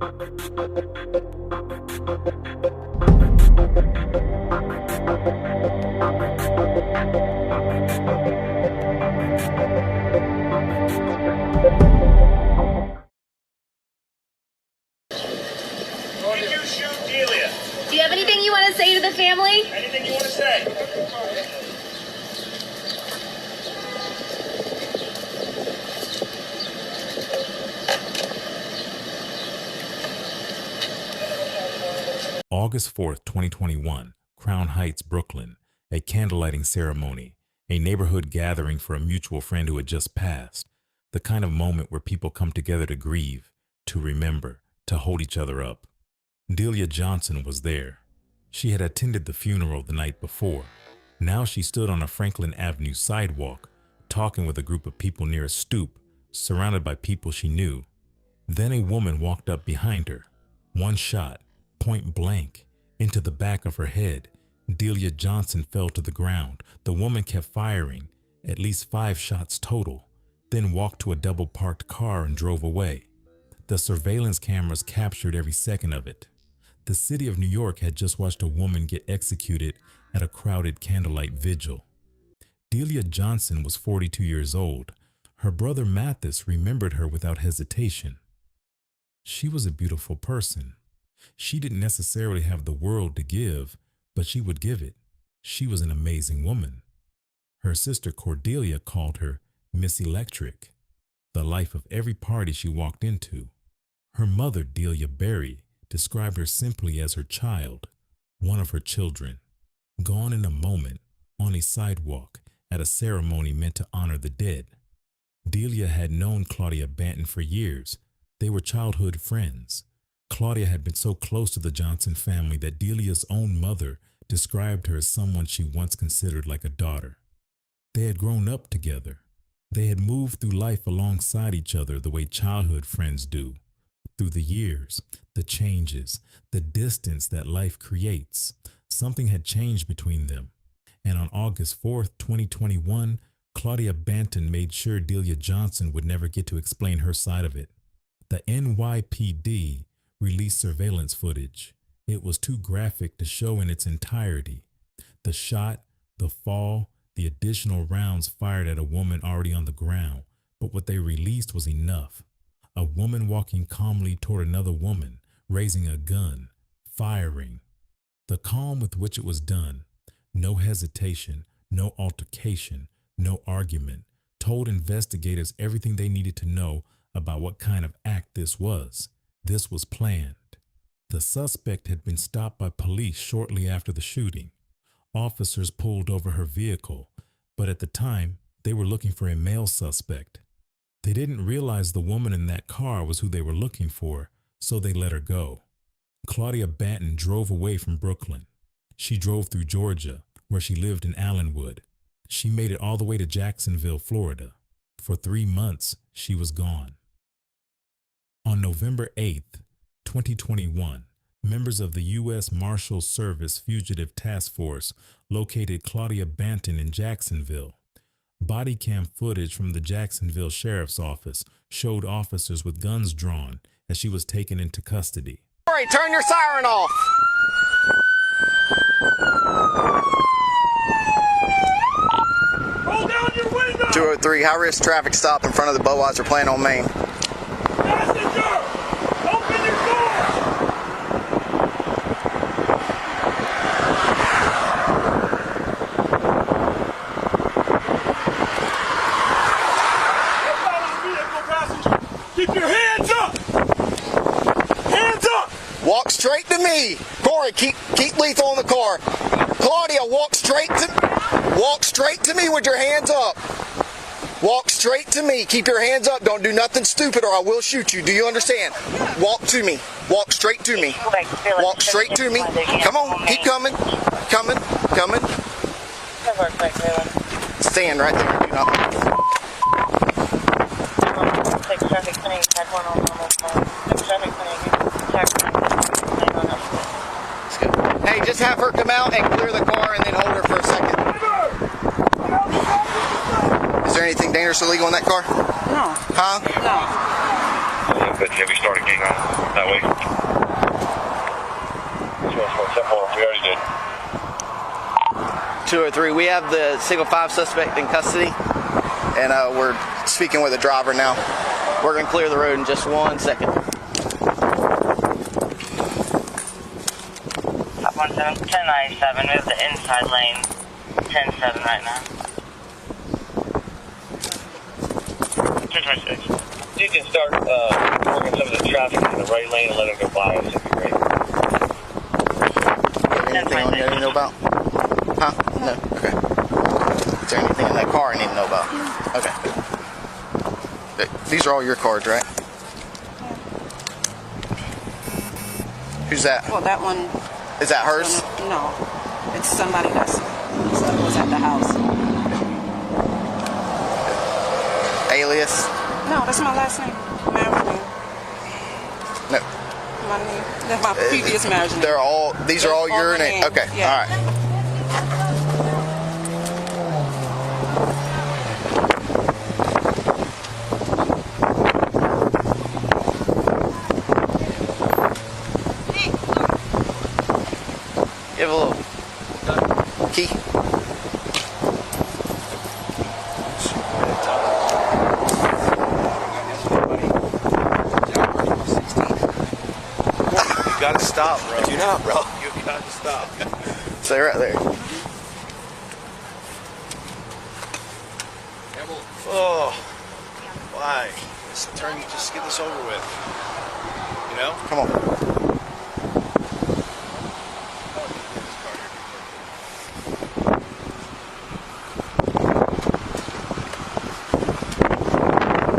Did you shoot Delia? Do you have anything you want to say to the family? Anything you want to say? August 4th, 2021, Crown Heights, Brooklyn, a candlelighting ceremony, a neighborhood gathering for a mutual friend who had just passed, the kind of moment where people come together to grieve, to remember, to hold each other up. Delia Johnson was there. She had attended the funeral the night before. Now she stood on a Franklin Avenue sidewalk, talking with a group of people near a stoop, surrounded by people she knew. Then a woman walked up behind her. One shot, point blank, into the back of her head. Delia Johnson fell to the ground. The woman kept firing, at least 5 shots total, then walked to a double-parked car and drove away. The surveillance cameras captured every second of it. The city of New York had just watched a woman get executed at a crowded candlelight vigil. Delia Johnson was 42 years old. Her brother Mathis remembered her without hesitation. She was a beautiful person. She didn't necessarily have the world to give, but she would give it. She was an amazing woman. Her sister Cordelia called her Miss Electric, the life of every party she walked into. Her mother, Delia Berry, described her simply as her child, one of her children, gone in a moment, on a sidewalk, at a ceremony meant to honor the dead. Delia had known Claudia Banton for years. They were childhood friends. Claudia had been so close to the Johnson family that Delia's own mother described her as someone she once considered like a daughter. They had grown up together. They had moved through life alongside each other the way childhood friends do. Through the years, the changes, the distance that life creates, something had changed between them. And on August 4th, 2021, Claudia Banton made sure Delia Johnson would never get to explain her side of it. The NYPD released surveillance footage. It was too graphic to show in its entirety. The shot, the fall, the additional rounds fired at a woman already on the ground, but what they released was enough. A woman walking calmly toward another woman, raising a gun, firing. The calm with which it was done, no hesitation, no altercation, no argument, told investigators everything they needed to know about what kind of act this was. This was planned. The suspect had been stopped by police shortly after the shooting. Officers pulled over her vehicle, but at the time, they were looking for a male suspect. They didn't realize the woman in that car was who they were looking for, so they let her go. Claudia Banton drove away from Brooklyn. She drove through Georgia, where she lived in Allenwood. She made it all the way to Jacksonville, Florida. For 3 months, she was gone. On November 8th, 2021, members of the U.S. Marshals Service Fugitive Task Force located Claudia Banton in Jacksonville. Body cam footage from the Jacksonville Sheriff's Office showed officers with guns drawn as she was taken into custody. All right, turn your siren off. Roll down your window! 203, high-risk traffic stop in front of the Budweiser plant on Main. Passenger! Open your door! Get out of the vehicle, passenger! Keep your hands up! Hands up! Walk straight to me. Corey, keep lethal in the car. Claudia, walk straight to me with your hands up. Walk straight to me. Keep your hands up. Don't do nothing stupid or I will shoot you. Do you understand? Walk to me. Walk straight to me. Walk straight to me. Come on. Keep coming. Coming. Stand right there. Do not move. Hey, just have her come out and clear the car and then hold her for a second. Is there anything dangerous or illegal in that car? No. Huh? No. Have you started getting on that way? week. 204, we already did. 203, we have the single 5 suspect in custody, and we're speaking with the driver now. We're going to clear the road in just 1 second. 1097, we have the inside lane, 10-7 right now. 226. You can start working some of the traffic in the right lane and let them go by us. That'd be great. Anything on there you know about? Huh? No? Okay. Is there anything in that car I need to know about? Okay. These are all your cards, right? Who's that? Well, that one... Is that hers? No. It's somebody that was at the house. Alias? No, that's my last name. Married name. No. My name. That's my previous marriage name. These are all your names? Okay, yeah. all right. Give a little key. You gotta stop, bro. Do not, bro. You gotta stop. Stay right there. Oh, why? Just get this over with. You know? Come on.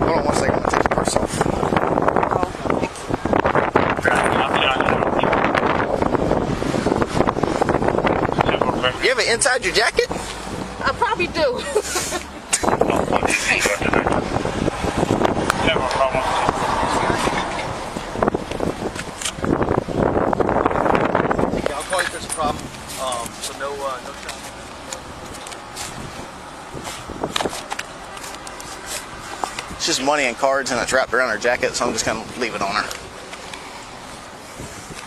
Hold on 1 second, I'm gonna take your purse off. You have it inside your jacket? I probably do. I'll call you if there's a problem. So no trouble. It's just money and cards and it's wrapped around her jacket, so I'm just gonna leave it on her.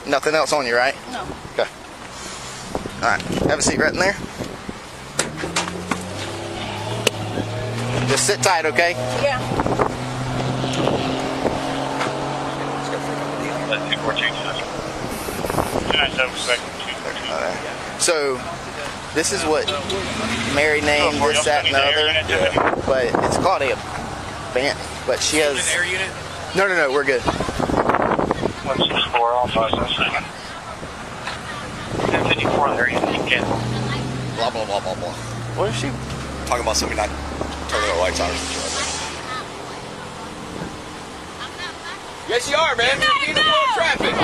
Nothing else on you, right? No. Okay. Alright, have a seat right in there. Just sit tight, okay? Yeah. That's 214. 297, respect. So, this is what Mary named this, that, and the other. But it's called a band. But she has. An air unit? No, we're good. 164, all 577. 1054 there, you can. Blah, blah, blah, blah, blah. What is she? Talking about somebody not turning their lights on. Yes, you are, man. You're in the flow of traffic.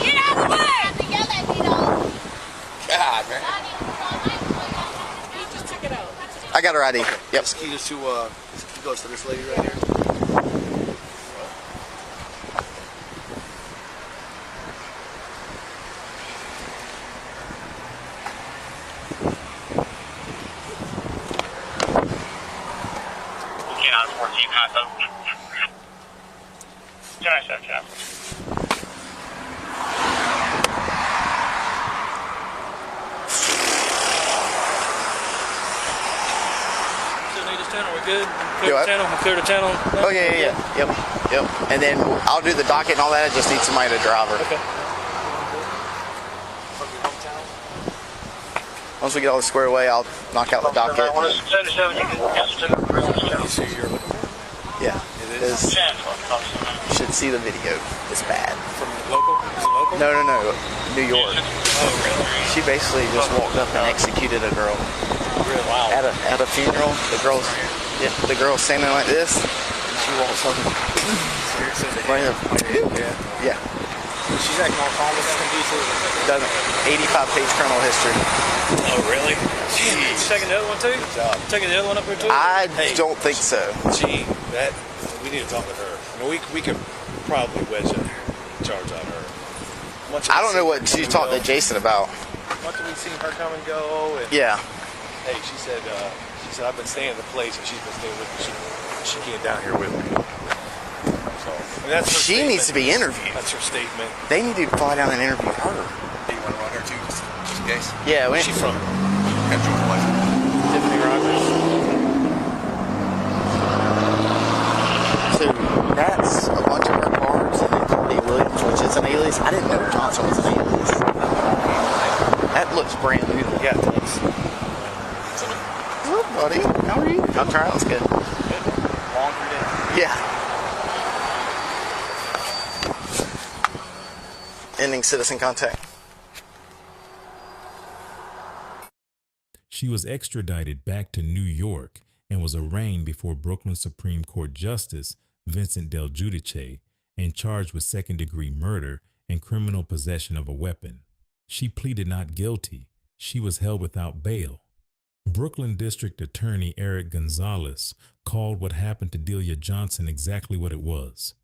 Get out of the way! God, man. I got her ID. Yep. This key is to, he goes to this lady right here. Get out of 14, hot though. 297, yeah. We're good. Do what? Clear the channel. Oh yeah. Yep. And then I'll do the docket and all that. I just need somebody to drive her. Okay. Once we get all this squared away, I'll knock out the docket. Yeah. It is. You should see the video. It's bad. From local? Is it local? No. New York. Oh, really? She basically just walked up and executed a girl. Really? Wow. At a funeral. The girl's standing like this. And she walks up. Right here. Yeah. She's acting all calm with that conducive. Doesn't. 85-page criminal history. Oh, really? Jeez. Taking the other one too? Good job. Taking the other one up here too? I don't think so. Gee, we need to talk with her. I mean, we could probably wedge a charge on her. I don't know what she talked to Jason about. Much have we seen her come and go? And Yeah. hey, she said I've been staying at the place and she's been staying with me. She came down here with me. So That's her She statement. needs to be interviewed. That's her statement. They need to fly down and interview her. Do you want to run her too, just in case? Yeah, Where's she from? Georgia license. Tiffany Rogers. So that's a bunch of her cars, and then Claudia Williams, which is an alias. I didn't know Johnson was an alias. That looks brand new. Yeah, it does. Hello, buddy. How are you? I'm trying. It's good. Longer day. Yeah. Ending citizen contact. She was extradited back to New York and was arraigned before Brooklyn Supreme Court Justice Vincent Del Giudice and charged with second-degree murder and criminal possession of a weapon. She pleaded not guilty. She was held without bail. Brooklyn District Attorney Eric Gonzalez called what happened to Delia Johnson exactly what it was: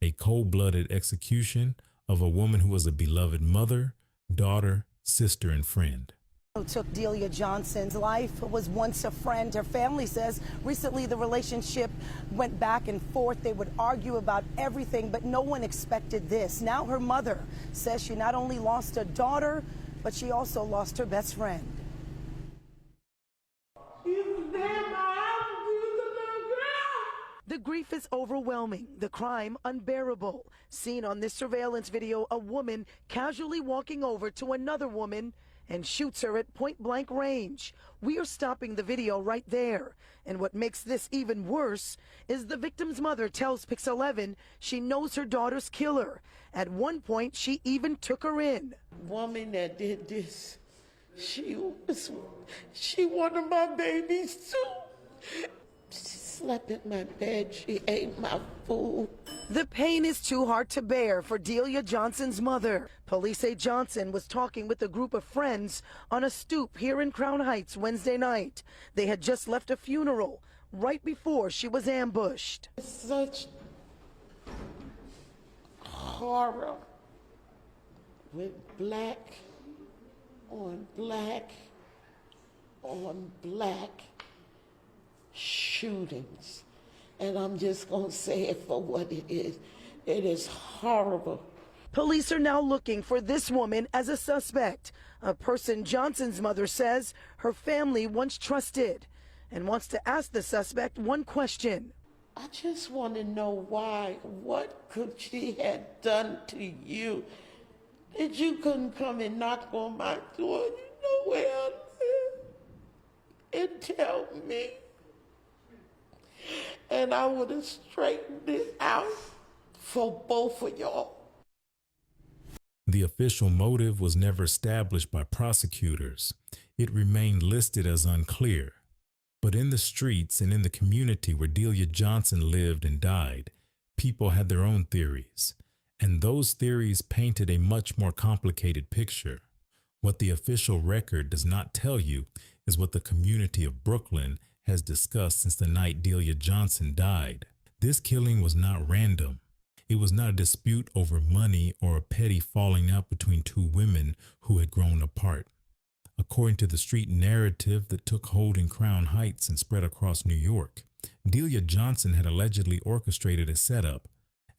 a cold-blooded execution of a woman who was a beloved mother, daughter, sister, and friend. Who took Delia Johnson's life was once a friend. Her family says recently the relationship went back and forth. They would argue about everything, but no one expected this. Now her mother says she not only lost a daughter, but she also lost her best friend. The grief is overwhelming, the crime unbearable. Seen on this surveillance video, a woman casually walking over to another woman and shoots her at point-blank range. We are stopping the video right there. And what makes this even worse is the victim's mother tells Pix 11 she knows her daughter's killer. At one point, she even took her in. Woman that did this, she one of my babies too. She slept in my bed, she ate my food. The pain is too hard to bear for Delia Johnson's mother. Police say Johnson was talking with a group of friends on a stoop here in Crown Heights Wednesday night. They had just left a funeral right before she was ambushed. Such horror with black on black on black shootings. And I'm just going to say it for what it is. It is horrible. Police are now looking for this woman as a suspect, a person Johnson's mother says her family once trusted, and wants to ask the suspect one question. I just want to know why. What could she have done to you that you couldn't come and knock on my door? You know where I live. And tell me. And I would have straightened it out for both of y'all. The official motive was never established by prosecutors. It remained listed as unclear. But in the streets and in the community where Delia Johnson lived and died, people had their own theories. And those theories painted a much more complicated picture. What the official record does not tell you is what the community of Brooklyn has discussed since the night Delia Johnson died. This killing was not random. It was not a dispute over money or a petty falling out between two women who had grown apart. According to the street narrative that took hold in Crown Heights and spread across New York, Delia Johnson had allegedly orchestrated a setup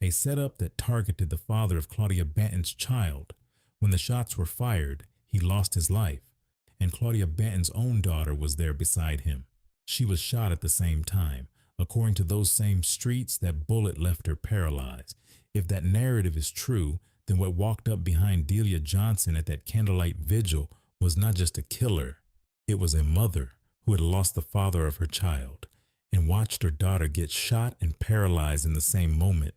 that targeted the father of Claudia Banton's child. When the shots were fired, he lost his life, and Claudia Banton's own daughter was there beside him. She was shot at the same time. According to those same streets, that bullet left her paralyzed. If that narrative is true, then what walked up behind Delia Johnson at that candlelight vigil was not just a killer. It was a mother who had lost the father of her child and watched her daughter get shot and paralyzed in the same moment.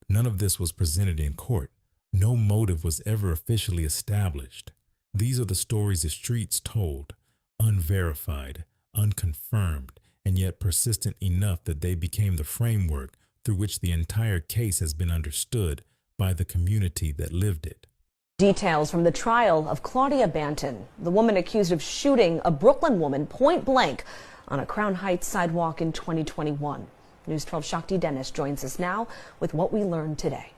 None of this was presented in court. No motive was ever officially established. These are the stories the streets told, unverified, unconfirmed, and yet persistent enough that they became the framework through which the entire case has been understood by the community that lived it. Details from the trial of Claudia Banton, the woman accused of shooting a Brooklyn woman point blank on a Crown Heights sidewalk in 2021. News 12 Shakti Dennis joins us now with what we learned today.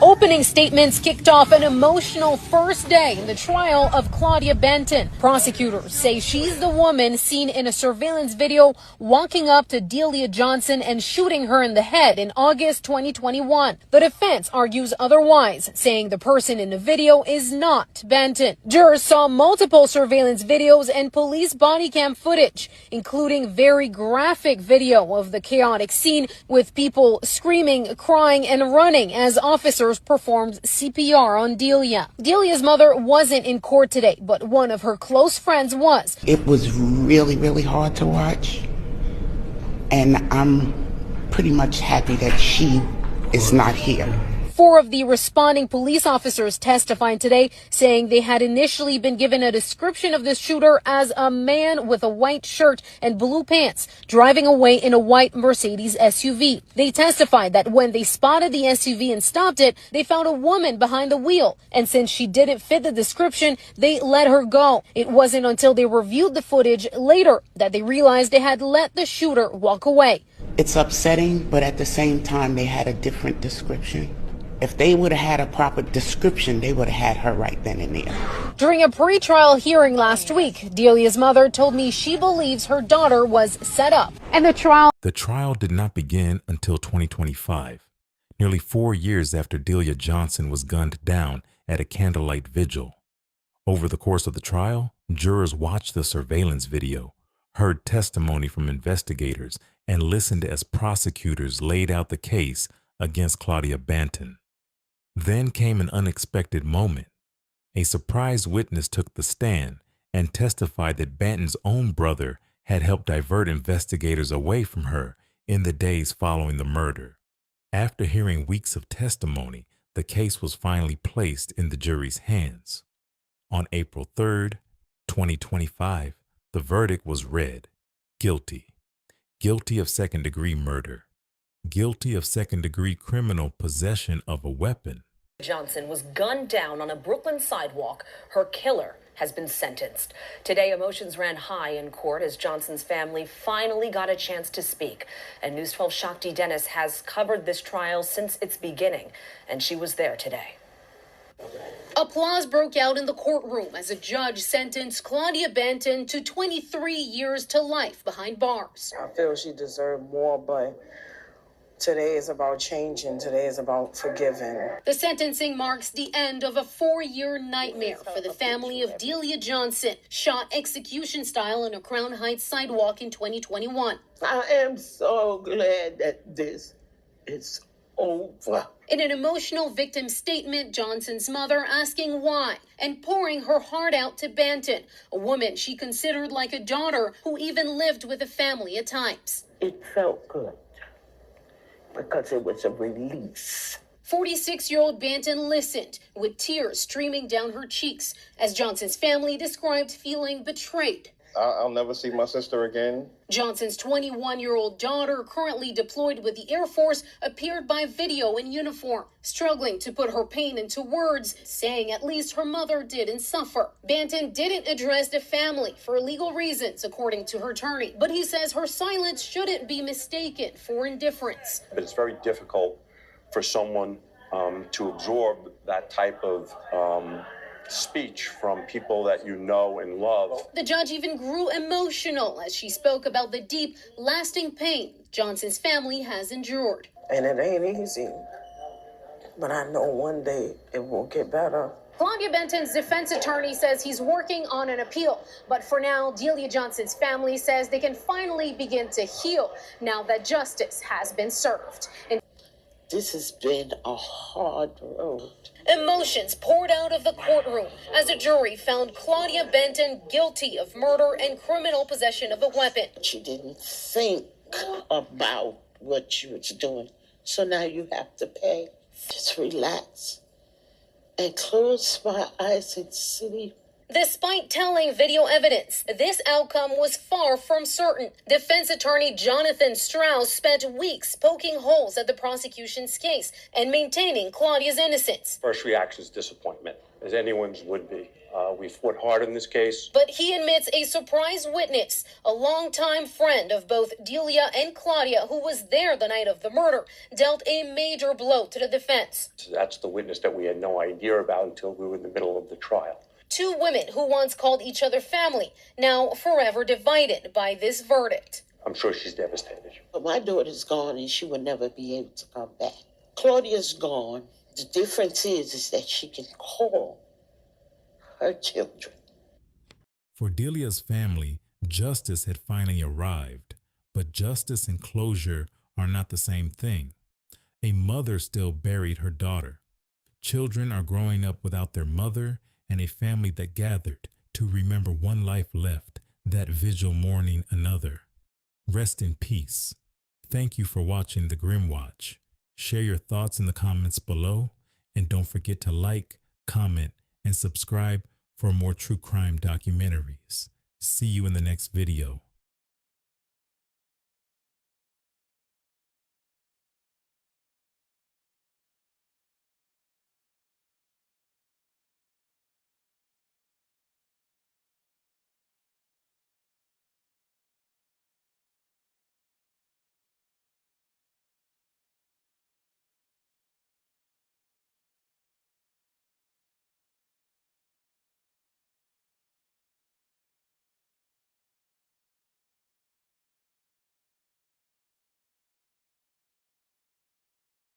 Open opening statements kicked off an emotional first day in the trial of Claudia Benton. Prosecutors say she's the woman seen in a surveillance video walking up to Delia Johnson and shooting her in the head in August 2021. The defense argues otherwise, saying the person in the video is not Benton. Jurors saw multiple surveillance videos and police body cam footage, including very graphic video of the chaotic scene with people screaming, crying, and running as officers performed CPR on Delia. Delia's mother wasn't in court today, but one of her close friends was. It was really, really hard to watch, and I'm pretty much happy that she is not here. 4 of the responding police officers testifying today, saying they had initially been given a description of the shooter as a man with a white shirt and blue pants driving away in a white Mercedes SUV. They testified that when they spotted the SUV and stopped it, they found a woman behind the wheel. And since she didn't fit the description, they let her go. It wasn't until they reviewed the footage later that they realized they had let the shooter walk away. It's upsetting, but at the same time, they had a different description. If they would have had a proper description, they would have had her right then and there. During a pre-trial hearing last week, Delia's mother told me she believes her daughter was set up. And the trial did not begin until 2025, nearly 4 years after Delia Johnson was gunned down at a candlelight vigil. Over the course of the trial, jurors watched the surveillance video, heard testimony from investigators, and listened as prosecutors laid out the case against Claudia Benton. Then came an unexpected moment. A surprise witness took the stand and testified that Benton's own brother had helped divert investigators away from her in the days following the murder. After hearing weeks of testimony, the case was finally placed in the jury's hands. On April 3rd, 2025, the verdict was read: guilty. Guilty of second-degree murder. Guilty of second-degree criminal possession of a weapon. Johnson was gunned down on a Brooklyn sidewalk. Her killer has been sentenced. Today, emotions ran high in court as Johnson's family finally got a chance to speak. And News 12 Shakti Dennis has covered this trial since its beginning, and she was there today. Applause broke out in the courtroom as a judge sentenced Claudia Benton to 23 years to life behind bars. I feel she deserved more, but today is about changing. Today is about forgiving. The sentencing marks the end of a 4-year nightmare for the family of Delia Johnson, shot execution style on a Crown Heights sidewalk in 2021. I am so glad that this is over. In an emotional victim statement, Johnson's mother asking why and pouring her heart out to Benton, a woman she considered like a daughter who even lived with the family at times. It felt good because it was a release. 46-year-old Benton listened with tears streaming down her cheeks as Johnson's family described feeling betrayed. I'll never see my sister again. Johnson's 21-year-old daughter, currently deployed with the Air Force, appeared by video in uniform, struggling to put her pain into words, saying at least her mother didn't suffer. Benton didn't address the family for legal reasons, according to her attorney, but he says her silence shouldn't be mistaken for indifference. But it's very difficult for someone to absorb that type of speech from people that you know and love. The judge even grew emotional as she spoke about the deep, lasting pain Johnson's family has endured. And it ain't easy, but I know one day it will get better. Claudia Benton's defense attorney says he's working on an appeal, but for now, Delia Johnson's family says they can finally begin to heal now that justice has been served. This has been a hard road. Emotions poured out of the courtroom as a jury found Claudia Benton guilty of murder and criminal possession of a weapon. She didn't think about what she was doing, so now you have to pay. Just relax and close my eyes and sleep. Despite telling video evidence, this outcome was far from certain. Defense attorney Jonathan Strauss spent weeks poking holes at the prosecution's case and maintaining Claudia's innocence. First reaction is disappointment, as anyone's would be. We fought hard in this case. But he admits a surprise witness, a longtime friend of both Delia and Claudia, who was there the night of the murder, dealt a major blow to the defense. That's the witness that we had no idea about until we were in the middle of the trial. Two women who once called each other family, now forever divided by this verdict. I'm sure she's devastated. But my daughter's gone and she will never be able to come back. Claudia's gone. The difference is that she can call her children. For Delia's family, justice had finally arrived, but justice and closure are not the same thing. A mother still buried her daughter. Children are growing up without their mother, and a family that gathered to remember one life left, that vigil mourning another. Rest in peace. Thank you for watching The Grim Watch. Share your thoughts in the comments below, and don't forget to like, comment, and subscribe for more true crime documentaries. See you in the next video.